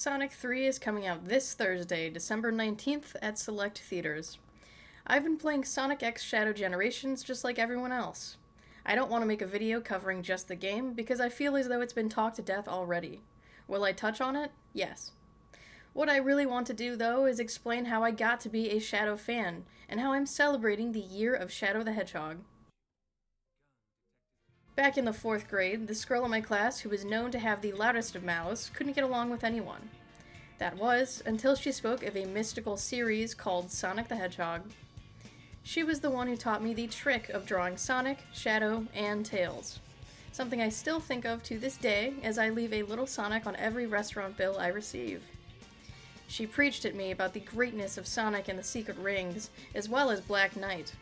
Sonic 3 is coming out this Thursday, December 19th at select theaters. I've been playing Sonic X Shadow Generations just like everyone else. I don't want to make a video covering just the game because I feel as though it's been talked to death already. Will I touch on it? Yes. What I really want to do, though, is explain how I got to be a Shadow fan, and how I'm celebrating the year of Shadow the Hedgehog. Back in the 4th grade, this girl in my class, who was known to have the loudest of mouths, couldn't get along with anyone. That was, until she spoke of a mystical series called Sonic the Hedgehog. She was the one who taught me the trick of drawing Sonic, Shadow, and Tails. Something I still think of to this day as I leave a little Sonic on every restaurant bill I receive. She preached at me about the greatness of Sonic and the Secret Rings, as well as Black Knight.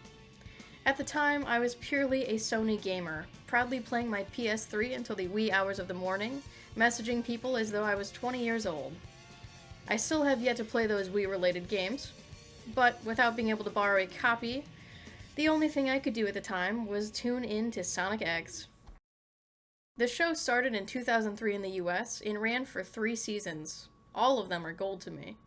At the time, I was purely a Sony gamer, proudly playing my PS3 until the wee hours of the morning, messaging people as though I was 20 years old. I still have yet to play those Wii-related games, but without being able to borrow a copy, the only thing I could do at the time was tune in to Sonic X. The show started in 2003 in the US and ran for 3 seasons. All of them are gold to me.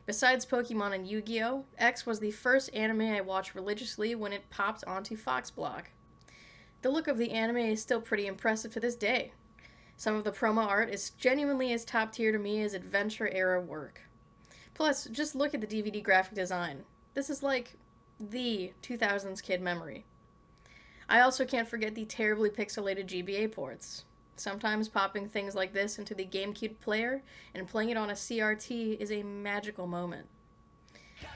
Besides Pokemon and Yu-Gi-Oh!, X was the first anime I watched religiously when it popped onto Fox Block. The look of the anime is still pretty impressive to this day. Some of the promo art is genuinely as top tier to me as adventure-era work. Plus, just look at the DVD graphic design. This is like the 2000s kid memory. I also can't forget the terribly pixelated GBA ports. Sometimes popping things like this into the GameCube player and playing it on a CRT is a magical moment.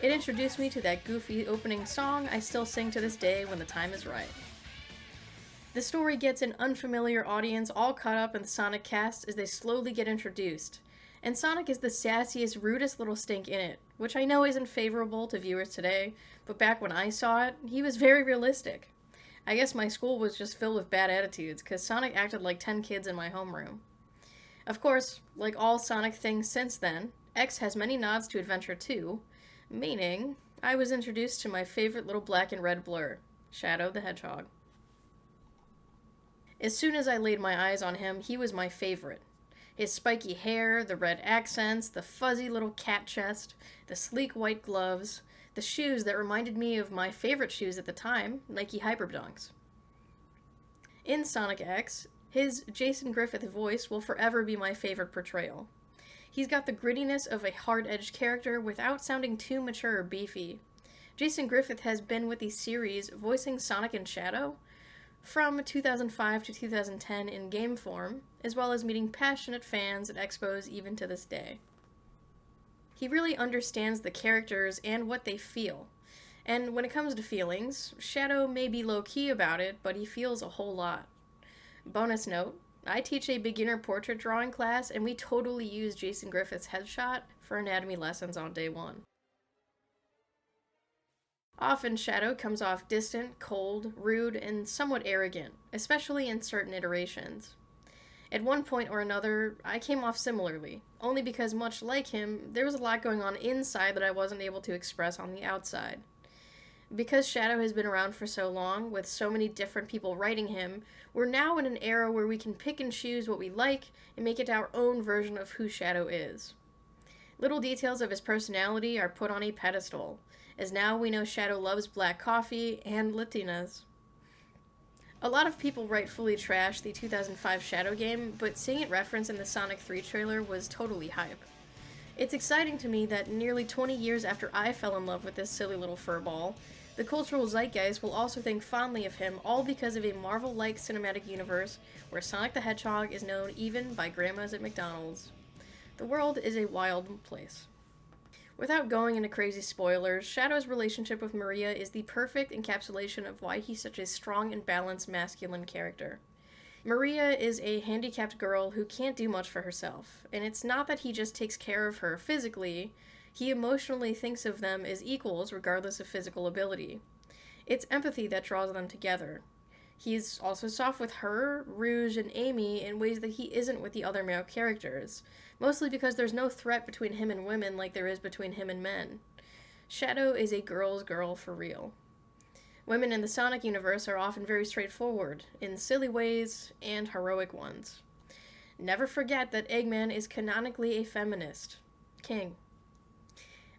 It introduced me to that goofy opening song I still sing to this day when the time is right. The story gets an unfamiliar audience all caught up in the Sonic cast as they slowly get introduced, and Sonic is the sassiest, rudest little stink in it, which I know isn't favorable to viewers today, but back when I saw it, he was very realistic. I guess my school was just filled with bad attitudes, because Sonic acted like 10 kids in my homeroom. Of course, like all Sonic things since then, X has many nods to Adventure 2, meaning I was introduced to my favorite little black and red blur, Shadow the Hedgehog. As soon as I laid my eyes on him, he was my favorite. His spiky hair, the red accents, the fuzzy little cat chest, the sleek white gloves, the shoes that reminded me of my favorite shoes at the time, Nike Hyperdunks. In Sonic X, his Jason Griffith voice will forever be my favorite portrayal. He's got the grittiness of a hard-edged character without sounding too mature or beefy. Jason Griffith has been with the series voicing Sonic and Shadow from 2005 to 2010 in game form, as well as meeting passionate fans at expos even to this day. He really understands the characters and what they feel. And when it comes to feelings, Shadow may be low-key about it, but he feels a whole lot. Bonus note, I teach a beginner portrait drawing class, and we totally use Jason Griffith's headshot for anatomy lessons on day 1. Often Shadow comes off distant, cold, rude, and somewhat arrogant, especially in certain iterations. At one point or another, I came off similarly, only because much like him, there was a lot going on inside that I wasn't able to express on the outside. Because Shadow has been around for so long, with so many different people writing him, we're now in an era where we can pick and choose what we like and make it our own version of who Shadow is. Little details of his personality are put on a pedestal, as now we know Shadow loves black coffee and Latinas. A lot of people rightfully trash the 2005 Shadow game, but seeing it referenced in the Sonic 3 trailer was totally hype. It's exciting to me that nearly 20 years after I fell in love with this silly little furball, the cultural zeitgeist will also think fondly of him, all because of a Marvel-like cinematic universe where Sonic the Hedgehog is known even by grandmas at McDonald's. The world is a wild place. Without going into crazy spoilers, Shadow's relationship with Maria is the perfect encapsulation of why he's such a strong and balanced masculine character. Maria is a handicapped girl who can't do much for herself, and it's not that he just takes care of her physically, he emotionally thinks of them as equals regardless of physical ability. It's empathy that draws them together. He's also soft with her, Rouge, and Amy in ways that he isn't with the other male characters, mostly because there's no threat between him and women like there is between him and men. Shadow is a girl's girl for real. Women in the Sonic universe are often very straightforward, in silly ways and heroic ones. Never forget that Eggman is canonically a feminist. King.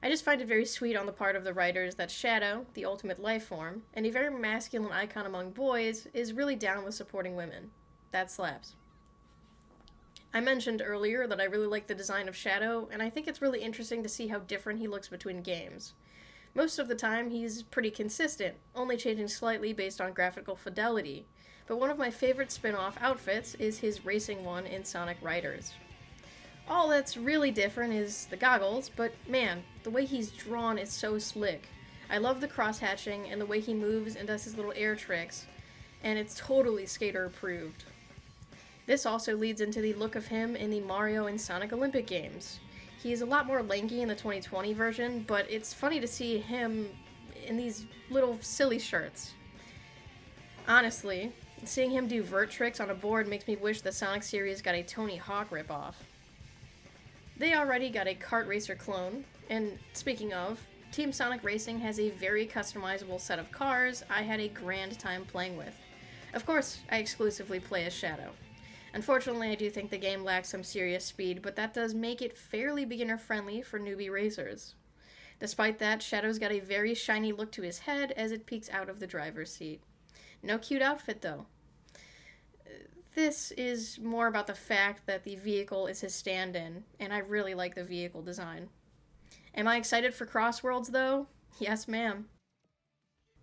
I just find it very sweet on the part of the writers that Shadow, the ultimate life form, and a very masculine icon among boys, is really down with supporting women. That slaps. I mentioned earlier that I really like the design of Shadow, and I think it's really interesting to see how different he looks between games. Most of the time, he's pretty consistent, only changing slightly based on graphical fidelity, but one of my favorite spin-off outfits is his racing one in Sonic Riders. All that's really different is the goggles, but man, the way he's drawn is so slick. I love the cross-hatching and the way he moves and does his little air tricks, and it's totally skater approved. This also leads into the look of him in the Mario and Sonic Olympic games. He's a lot more lanky in the 2020 version, but it's funny to see him in these little silly shirts. Honestly, seeing him do vert tricks on a board makes me wish the Sonic series got a Tony Hawk ripoff. They already got a kart racer clone, and speaking of, Team Sonic Racing has a very customizable set of cars I had a grand time playing with. Of course, I exclusively play as Shadow. Unfortunately, I do think the game lacks some serious speed, but that does make it fairly beginner-friendly for newbie racers. Despite that, Shadow's got a very shiny look to his head as it peeks out of the driver's seat. No cute outfit, though. This is more about the fact that the vehicle is his stand-in, and I really like the vehicle design. Am I excited for Crossworlds, though? Yes, ma'am.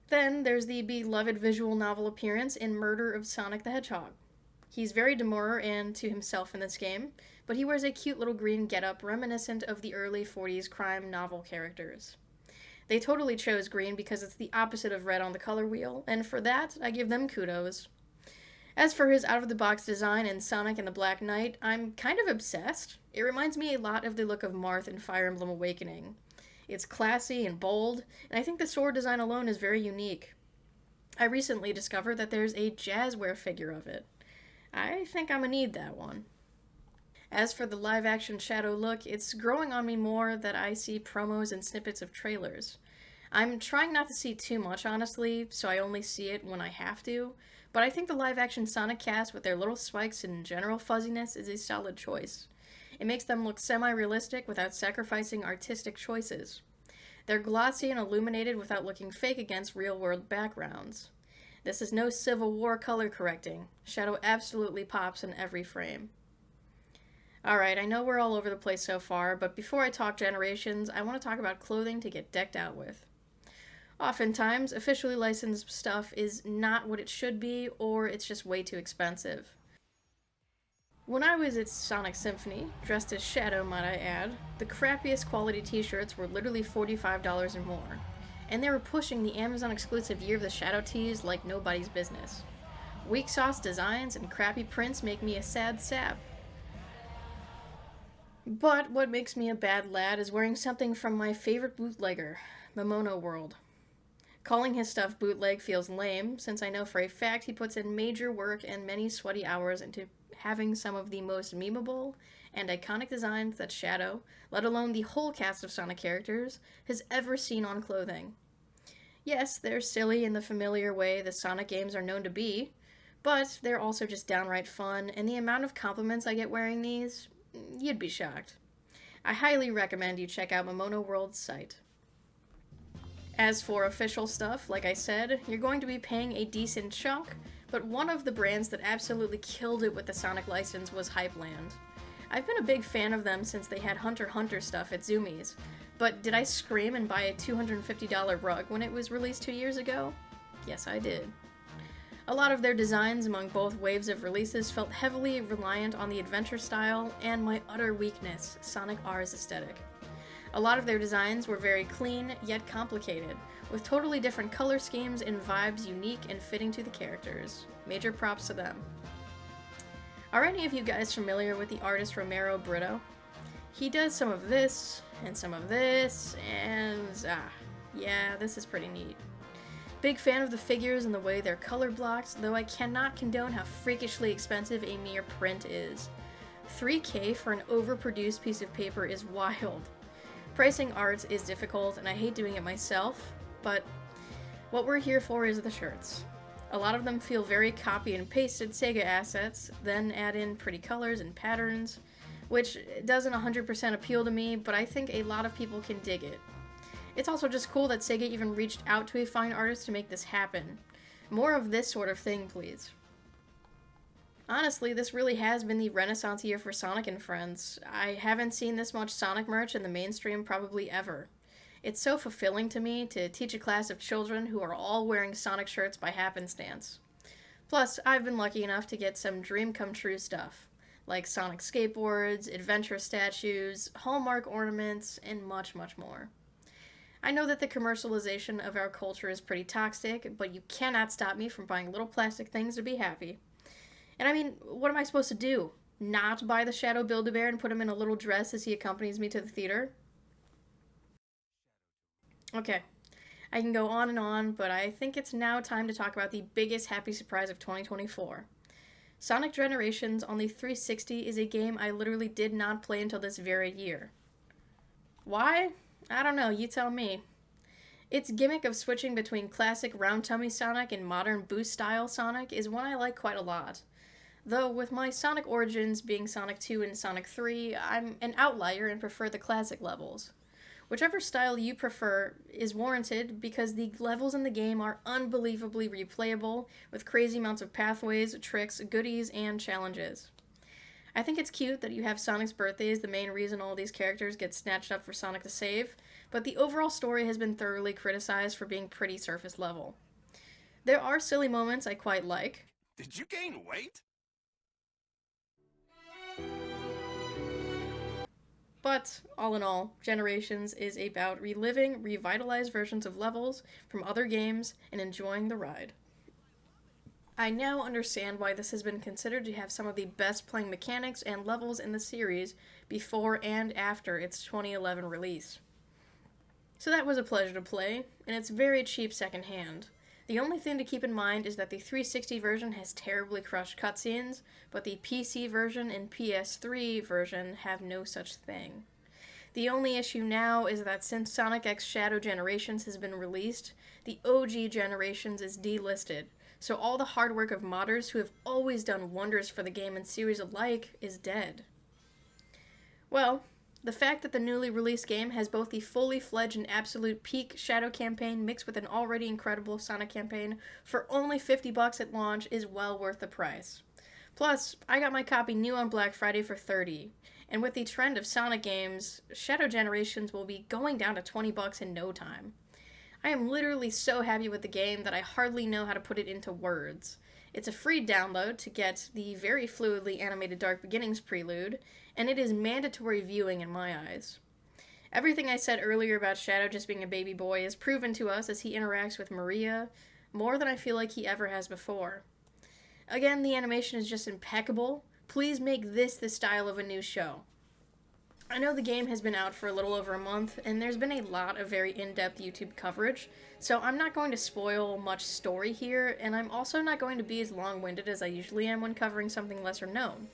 Then there's the beloved visual novel appearance in Murder of Sonic the Hedgehog. He's very demure and to himself in this game, but he wears a cute little green getup reminiscent of the early 40s crime novel characters. They totally chose green because it's the opposite of red on the color wheel, and for that, I give them kudos. As for his out-of-the-box design in Sonic and the Black Knight, I'm kind of obsessed. It reminds me a lot of the look of Marth in Fire Emblem Awakening. It's classy and bold, and I think the sword design alone is very unique. I recently discovered that there's a Jazzware figure of it. I think I'm gonna need that one. As for the live-action Shadow look, it's growing on me more that I see promos and snippets of trailers. I'm trying not to see too much, honestly, so I only see it when I have to, but I think the live-action Sonic cast with their little spikes and general fuzziness is a solid choice. It makes them look semi-realistic without sacrificing artistic choices. They're glossy and illuminated without looking fake against real-world backgrounds. This is no Civil War color correcting. Shadow absolutely pops in every frame. Alright, I know we're all over the place so far, but before I talk generations, I want to talk about clothing to get decked out with. Oftentimes, officially licensed stuff is not what it should be, or it's just way too expensive. When I was at Sonic Symphony, dressed as Shadow might I add, the crappiest quality t-shirts were literally $45 or more, and they were pushing the Amazon exclusive Year of the Shadow tees like nobody's business. Weak sauce designs and crappy prints make me a sad sap. But what makes me a bad lad is wearing something from my favorite bootlegger, Momono World. Calling his stuff bootleg feels lame, since I know for a fact he puts in major work and many sweaty hours into having some of the most memeable and iconic designs that Shadow, let alone the whole cast of Sonic characters, has ever seen on clothing. Yes, they're silly in the familiar way the Sonic games are known to be, but they're also just downright fun, and the amount of compliments I get wearing these, you'd be shocked. I highly recommend you check out Momono World's site. As for official stuff, like I said, you're going to be paying a decent chunk, but one of the brands that absolutely killed it with the Sonic license was Hypeland. I've been a big fan of them since they had Hunter x Hunter stuff at Zumiez, but did I scream and buy a $250 rug when it was released 2 years ago? Yes, I did. A lot of their designs among both waves of releases felt heavily reliant on the adventure style and my utter weakness, Sonic R's aesthetic. A lot of their designs were very clean, yet complicated, with totally different color schemes and vibes unique and fitting to the characters. Major props to them. Are any of you guys familiar with the artist Romero Brito? He does some of this, and some of this, and yeah, this is pretty neat. Big fan of the figures and the way they're color blocked, though I cannot condone how freakishly expensive a mere print is. $3K for an overproduced piece of paper is wild. Pricing art is difficult, and I hate doing it myself, but what we're here for is the shirts. A lot of them feel very copy and pasted Sega assets, then add in pretty colors and patterns, which doesn't 100% appeal to me, but I think a lot of people can dig it. It's also just cool that Sega even reached out to a fine artist to make this happen. More of this sort of thing, please. Honestly, this really has been the renaissance year for Sonic and Friends. I haven't seen this much Sonic merch in the mainstream probably ever. It's so fulfilling to me to teach a class of children who are all wearing Sonic shirts by happenstance. Plus, I've been lucky enough to get some dream come true stuff, like Sonic skateboards, adventure statues, Hallmark ornaments, and much, much more. I know that the commercialization of our culture is pretty toxic, but you cannot stop me from buying little plastic things to be happy. And I mean, what am I supposed to do? Not buy the Shadow Build-A-Bear and put him in a little dress as he accompanies me to the theater? Okay, I can go on and on, but I think it's now time to talk about the biggest happy surprise of 2024. Sonic Generations on the 360 is a game I literally did not play until this very year. Why? I don't know, you tell me. Its gimmick of switching between classic round tummy Sonic and modern boost style Sonic is one I like quite a lot. Though with my Sonic origins being Sonic 2 and Sonic 3, I'm an outlier and prefer the classic levels. Whichever style you prefer is warranted because the levels in the game are unbelievably replayable with crazy amounts of pathways, tricks, goodies, and challenges. I think it's cute that you have Sonic's birthday as the main reason all these characters get snatched up for Sonic to save, but the overall story has been thoroughly criticized for being pretty surface level. There are silly moments I quite like. Did you gain weight? But, all in all, Generations is about reliving revitalized versions of levels from other games and enjoying the ride. I now understand why this has been considered to have some of the best playing mechanics and levels in the series before and after its 2011 release. So that was a pleasure to play, and it's very cheap secondhand. The only thing to keep in mind is that the 360 version has terribly crushed cutscenes, but the PC version and PS3 version have no such thing. The only issue now is that since Sonic X Shadow Generations has been released, the OG Generations is delisted, so all the hard work of modders who have always done wonders for the game and series alike is dead. Well, the fact that the newly released game has both the fully fledged and absolute peak Shadow campaign mixed with an already incredible Sonic campaign for only $50 at launch is well worth the price. Plus, I got my copy new on Black Friday for $30, and with the trend of Sonic games, Shadow Generations will be going down to $20 in no time. I am literally so happy with the game that I hardly know how to put it into words. It's a free download to get the very fluidly animated Dark Beginnings prelude, and it is mandatory viewing in my eyes. Everything I said earlier about Shadow just being a baby boy is proven to us as he interacts with Maria more than I feel like he ever has before. Again, the animation is just impeccable. Please make this the style of a new show. I know the game has been out for a little over a month, and there's been a lot of very in-depth YouTube coverage, so I'm not going to spoil much story here, and I'm also not going to be as long-winded as I usually am when covering something lesser known.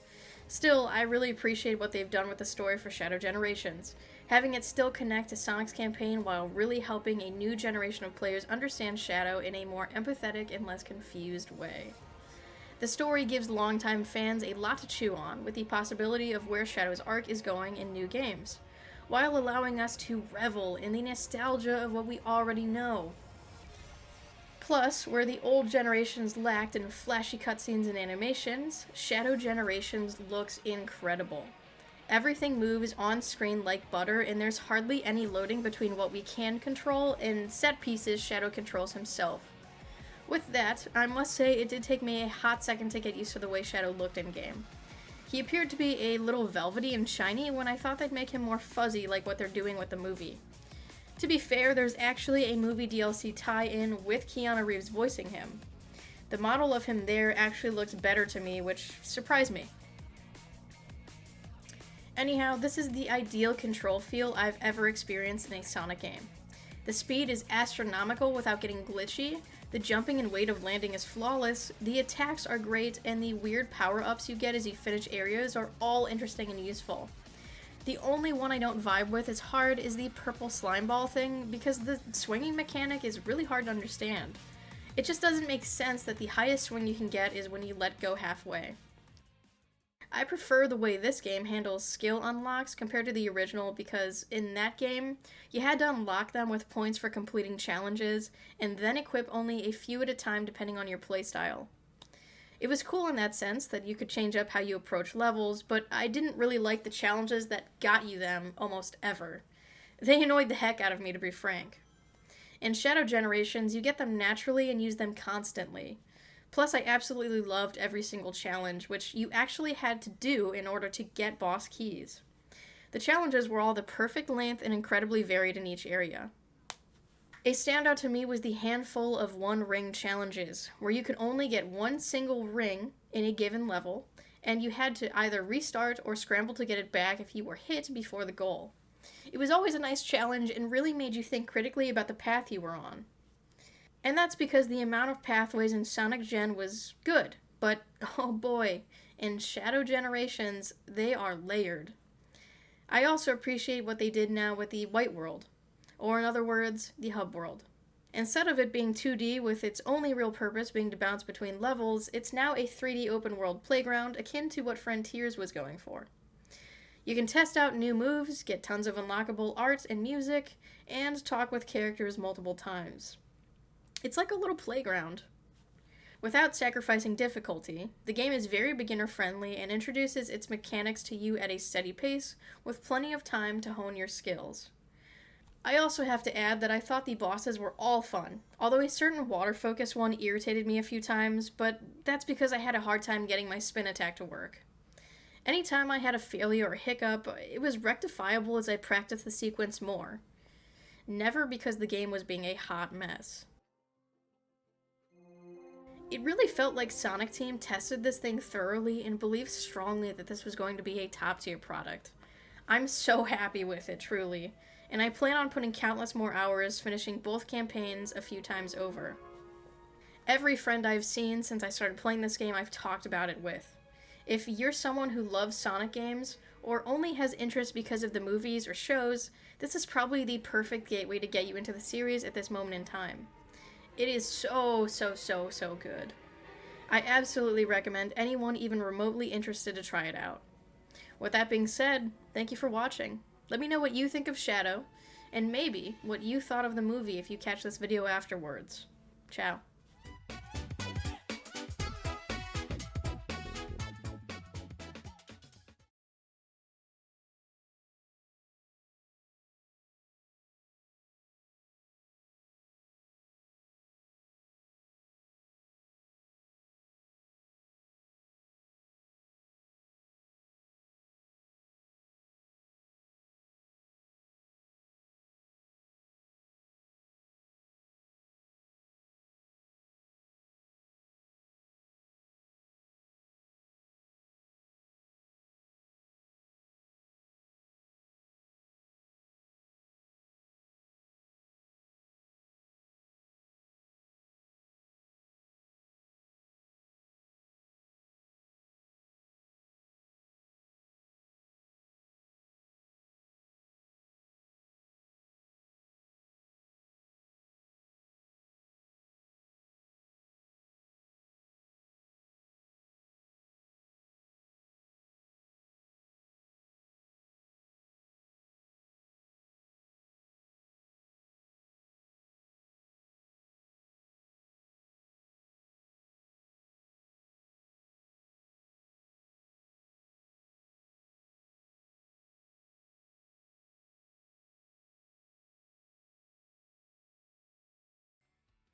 Still, I really appreciate what they've done with the story for Shadow Generations, having it still connect to Sonic's campaign while really helping a new generation of players understand Shadow in a more empathetic and less confused way. The story gives longtime fans a lot to chew on, with the possibility of where Shadow's arc is going in new games, while allowing us to revel in the nostalgia of what we already know. Plus, where the old Generations lacked in flashy cutscenes and animations, Shadow Generations looks incredible. Everything moves on screen like butter, and there's hardly any loading between what we can control and set pieces Shadow controls himself. With that, I must say it did take me a hot second to get used to the way Shadow looked in-game. He appeared to be a little velvety and shiny when I thought they'd make him more fuzzy like what they're doing with the movie. To be fair, there's actually a movie DLC tie-in with Keanu Reeves voicing him. The model of him there actually looked better to me, which surprised me. Anyhow, this is the ideal control feel I've ever experienced in a Sonic game. The speed is astronomical without getting glitchy, the jumping and weight of landing is flawless, the attacks are great, and the weird power-ups you get as you finish areas are all interesting and useful. The only one I don't vibe with as hard is the purple slime ball thing, because the swinging mechanic is really hard to understand. It just doesn't make sense that the highest swing you can get is when you let go halfway. I prefer the way this game handles skill unlocks compared to the original because in that game, you had to unlock them with points for completing challenges and then equip only a few at a time depending on your playstyle. It was cool in that sense that you could change up how you approach levels, but I didn't really like the challenges that got you them almost ever. They annoyed the heck out of me, to be frank. In Shadow Generations, you get them naturally and use them constantly. Plus, I absolutely loved every single challenge, which you actually had to do in order to get boss keys. The challenges were all the perfect length and incredibly varied in each area. A standout to me was the handful of one-ring challenges, where you could only get one single ring in a given level, and you had to either restart or scramble to get it back if you were hit before the goal. It was always a nice challenge and really made you think critically about the path you were on. And that's because the amount of pathways in Sonic Gen was good, but oh boy, in Shadow Generations, they are layered. I also appreciate what they did now with the White World, or in other words, the Hub World. Instead of it being 2D with its only real purpose being to bounce between levels, it's now a 3D open world playground akin to what Frontiers was going for. You can test out new moves, get tons of unlockable art and music, and talk with characters multiple times. It's like a little playground. Without sacrificing difficulty, the game is very beginner-friendly and introduces its mechanics to you at a steady pace, with plenty of time to hone your skills. I also have to add that I thought the bosses were all fun, although a certain water-focused one irritated me a few times, but that's because I had a hard time getting my spin attack to work. Anytime I had a failure or hiccup, it was rectifiable as I practiced the sequence more. Never because the game was being a hot mess. It really felt like Sonic Team tested this thing thoroughly and believed strongly that this was going to be a top-tier product. I'm so happy with it, truly, and I plan on putting countless more hours finishing both campaigns a few times over. Every friend I've seen since I started playing this game I've talked about it with. If you're someone who loves Sonic games, or only has interest because of the movies or shows, this is probably the perfect gateway to get you into the series at this moment in time. It is so good. I absolutely recommend anyone even remotely interested to try it out. With that being said, thank you for watching. Let me know what you think of Shadow, and maybe what you thought of the movie if you catch this video afterwards. Ciao.